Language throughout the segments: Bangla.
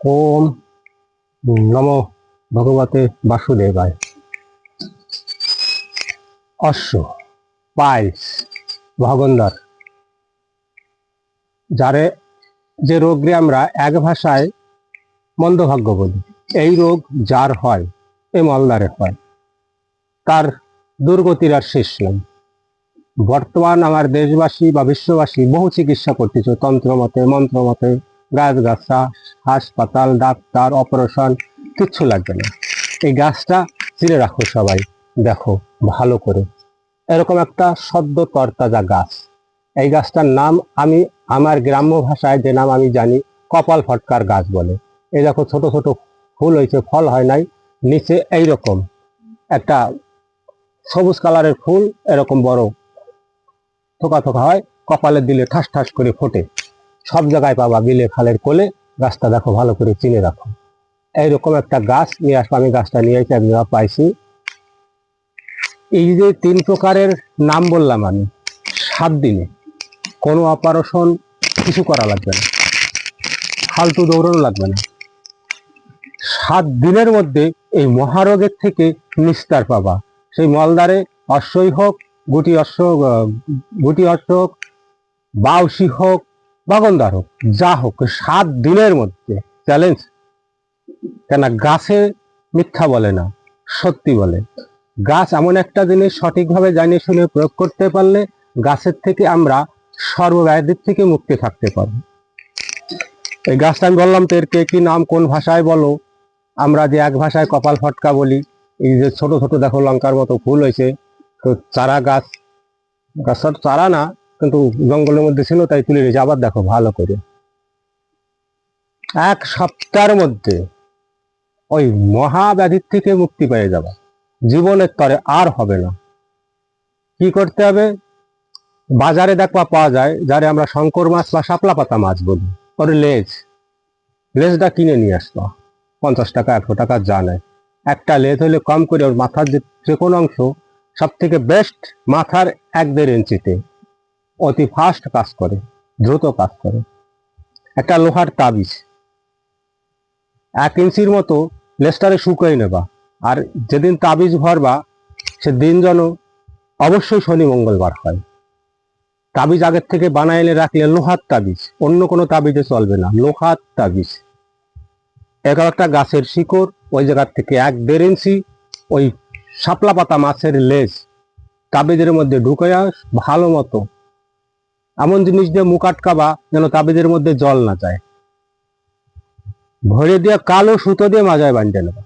ওম নমো ভগবতে বাসুদেবায়। অশ্ব, পাইলস, ভগন্দর, যারে যে রোগকে আমরা এক ভাষায় মন্দভাগ্য বলি, এই রোগ যার হয়, এ মালদারে হয়, তার দুর্গতির আর শেষ নেই। বর্তমান আমার দেশবাসী বা বিশ্ববাসী বহু চিকিৎসা করতেছে, তন্ত্রমতে, মন্ত্রমতে, গাছগাছা, হাসপাতাল, ডাক্তার, অপারেশন, কিচ্ছু লাগবে না। এই গাছটা চিনে রাখো সবাই, দেখো ভালো করে। এরকম একটা সদ্য তরতাজা গাছ, এই গাছটার নাম আমি আমার গ্রাম্য ভাষায় যে নাম আমি জানি, কপাল ফটকার গাছ বলে। এই দেখো ছোট ছোট ফুল হয়েছে, ফল হয় নাই। নিচে এইরকম একটা সবুজ কালারের ফুল, এরকম বড় থোকা থোকা হয়, কপালে দিলে ঠাস ঠাস করে ফোটে। সব জায়গায় পাবা, বিলে খালের কোলে। গাছটা দেখো ভালো করে চিনে রাখো। এইরকম একটা গাছ নিয়ে আসবো। আমি গাছটা নিয়ে এসে একজন পাইছি। এই যে 3 প্রকারের নাম বললাম আমি, 7 দিনে কোনো অপারেশন কিছু করা লাগবে না, ফালতু দৌড়ানো লাগবে না। 7 দিনের মধ্যে এই মহারোগের থেকে নিস্তার পাবা। সেই মলদারে অশ্বই হোক, গুটি অশ্ব, হোক, বাউসি হোক, বাগন্দার হোক, যা হোক, 7 দিনের মধ্যে চ্যালেঞ্জ। কেন গাছে মিথ্যা বলে না, সত্যি বলে। গাছ এমন একটা জিনিস, সঠিকভাবে জানিয়ে শুনে প্রয়োগ করতে পারলে গাছের থেকে আমরা সর্বব্যাধির থেকে মুক্তি থাকতে পারবো। এই গাছটা আমি বললাম তো, এর কে কি নাম, কোন ভাষায় বলো। আমরা যে এক ভাষায় কপাল ফটকা বলি। এই যে ছোট ছোট দেখো লঙ্কার মতো ফুল হয়েছে, তো চারা গাছ, গাছটা চারা না কিন্তু জঙ্গলের মধ্যে ছিল, তাই তুলে নিয়েছে। আবার দেখো ভালো করে, 1 সপ্তাহের মধ্যে ওই মহাব্যাধির থেকে মুক্তি পেয়ে যাবে। জীবনের তরে আর হবে না। কি করতে হবে? বাজারে দেখবা পাওয়া যায়, যারে আমরা শঙ্কর মাছ বা শাপলা পাতা মাছ বলি, ওর লেজটা কিনে নিয়ে আসবা। 50 টাকা 100 টাকা যা নেয়। একটা লেজ হলে কম করে, ওর মাথার যে কোনো অংশ, সব থেকে বেস্ট মাথার 1-1.5 ইঞ্চিতে অতি ফাস্ট কাজ করে, দ্রুত কাজ করে। একটা লোহার তাবিজ 1 ইঞ্চির মতো লেজটারে শুকিয়ে নেবা। আর যেদিন তাবিজ ভরবা, সেদিন যেন অবশ্যই শনি মঙ্গলবার হয়। তাবিজ আগের থেকে বানায় এনে রাখলে, লোহার তাবিজ, অন্য কোনো তাবিজে চলবে না, লোহার তাবিজ। একটা গাছের শিকড়, ওই জায়গার থেকে 1-1.5 ইঞ্চি ওই শাপলা পাতা মাছের লেজ তাবিজের মধ্যে ঢুকাইয়া ভালো মতো এমন জিনিস দিয়ে মুখ আটকাবা যেন তাবিজের মধ্যে জল না যায়। ভরে দিয়ে কালো সুতো দিয়ে মাজায় বাঁধতে নেবা।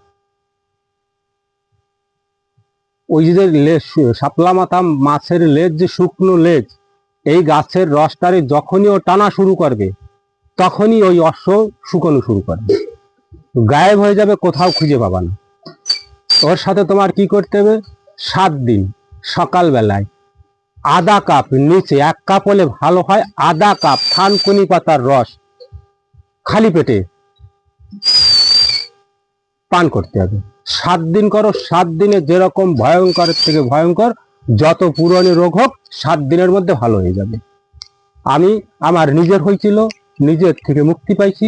ওই যে লেজ, শাপলা মাথা মাছের লেজ, যে শুকনো লেজ, এই গাছের রসটারে যখনই ও টানা শুরু করবে, তখনই ওই অশ্ব শুকানো শুরু করবে, গায়েব হয়ে যাবে, কোথাও খুঁজে পাবা না। ওর সাথে তোমার কি করতে হবে? 7 দিন সকালবেলায় আধা কাপ, নিচে 1 কাপ হলে ভালো হয়, আধা কাপ থানকুনি পাতার রস খালি পেটে পান করতে হবে। 7 দিন করো। 7 দিনে যেরকম ভয়ঙ্করের থেকে ভয়ঙ্কর যত পুরনো রোগ হোক, 7 দিনের মধ্যে ভালো হয়ে যাবে। আমি আমার নিজের হয়েছিল, নিজের থেকে মুক্তি পাইছি,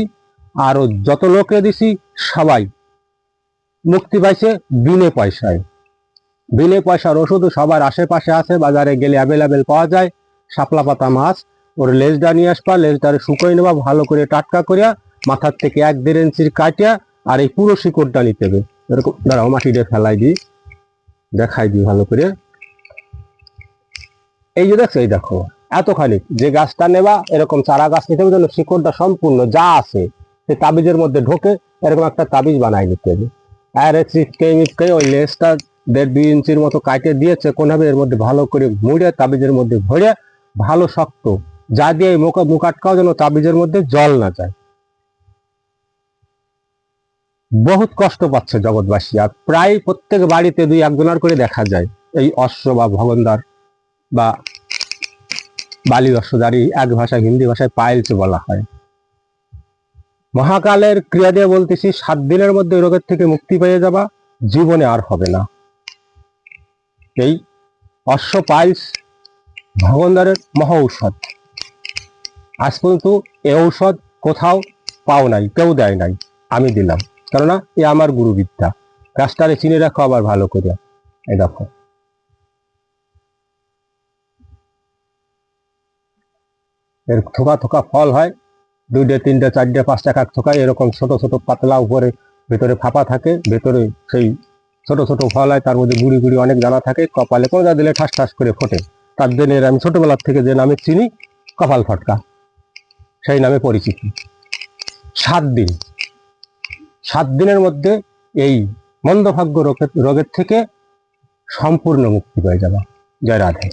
আর যত লোকে দিছি সবাই মুক্তি পাইছে বিনে পয়সায়। বিনে পয়সার ওষুধ সবার আশেপাশে আছে, বাজারে গেলে অ্যাভেলেবেল পাওয়া যায়। শাপলা পাতা মাছ, ওর লেজটা নিয়ে আসবা, লেজটারে শুকিয়ে নেবা ভালো করে, টাটকা করিয়া, মাথার থেকে 1-1.5 ইঞ্চির কাটিয়া, আর এই পুরো শিকড়টা নিতে হবে। এরকম দাঁড়াও, মাটিতে ফেলাই দিই, দেখাই দিই ভালো করে। এই যে দেখছো, এই দেখো এতখানি যে গাছটা নেবা, এরকম চারা গাছ নিতে হবে যেন শিকড়টা সম্পূর্ণ যা আছে সে তাবিজের মধ্যে ঢোকে। এরকম একটা তাবিজ বানাই নিতে হবে। আর চিপকে ওই লেজটা 1.5-2 ইঞ্চির মতো কাটে দিয়েছে কোনভাবে, এর মধ্যে ভালো করে মুড়ে তাবিজের মধ্যে ভরে ভালো শক্ত যা দিয়ে মুখ আটকাও যেন তাবিজের মধ্যে জল না যায়। বহুত কষ্ট পাচ্ছে জগৎবাসী, আর প্রায় প্রত্যেক বাড়িতে 2-1 জনের করে দেখা যায় এই অশ্ব বা ভগন্দার বা বালি অশ্বদারি, এক ভাষায় হিন্দি ভাষায় পাইলস বলা হয়। মহাকালের ক্রিয়া দিয়ে বলতেছি, 7 দিনের মধ্যে রোগের থেকে মুক্তি পেয়ে যাবা, জীবনে আর হবে না। এই অশ্ব পাইলস ভগন্দারের মহা ঔষধ। আজ পর্যন্ত এ ঔষধ কোথাও পাও নাই, কেউ দেয় নাই। আমি দিলাম, কেননা এ আমার গুরুবিদ্যা। গাছটারে চিনে রাখো আবার ভালো করে। এই দেখো, এর থোকা থোকা ফল হয়, 2টে 3টে 4টে 5টে এক থোকা, এরকম ছোট ছোট পাতলা, উপরে ভেতরে ফাঁপা থাকে, ভেতরে সেই ছোট ছোট ফল হয়, তার মধ্যে গুড়ি গুড়ি অনেক দানা থাকে, কপালে কোঁজা দিলে ঠাস ঠাস করে ফোটে। তার জন্য এর আমি ছোটবেলার থেকে যে নামে চিনি, কপাল ফটকা, সেই নামে পরিচিতি। 7 দিন, 7 দিনের মধ্যে এই মন্দভাগ্য রোগের থেকে সম্পূর্ণ মুক্তি পেয়ে যাবে। জয় রাধে।